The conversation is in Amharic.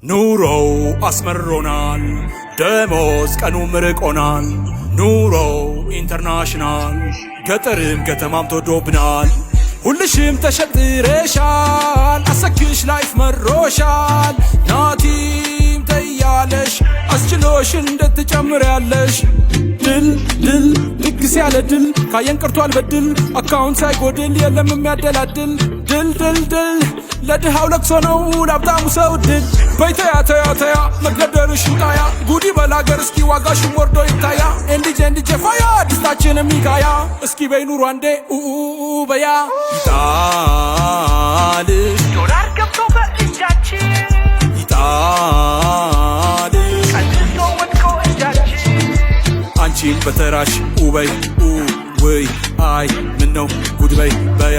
ኑሮው አስመሮናል ደሞዝ ቀኑ ምርቆናል ኑሮው ኢንተርናሽናል ገጠርም ከተማም ተወዶብናል ሁልሽም ተሸጥረሻል አሰክሽ ላይፍ መሮሻል ናቲም ተያለሽ አስችሎሽ እንድትጨምር ያለሽ ድል ድል ድግስ ያለ ድል ካየን ቀርቷል በድል አካውንት ሳይጎድል የለም የሚያደላድል ድል ድል ድል ለድሃው ለቅሶ ነው ለሀብታሙ ሰው ድል በይተያ ተያ ተያ መግደርሽ ጣያ ጉዲ በላገር እስኪ ዋጋሽም ወርዶ ይታያ እንዲጄ ፋያ ደስታችንም ይጋያ እስኪ በይ ኑሮ አንዴ በያ ይጣልሽ ዶላር ገብቶ በእጃችን ይጣልሽ ቀንቶ ወድቆ እጃችን አንቺን በተራሽ ውበይ ውይ አይ ምነው ጉድ በይ በያ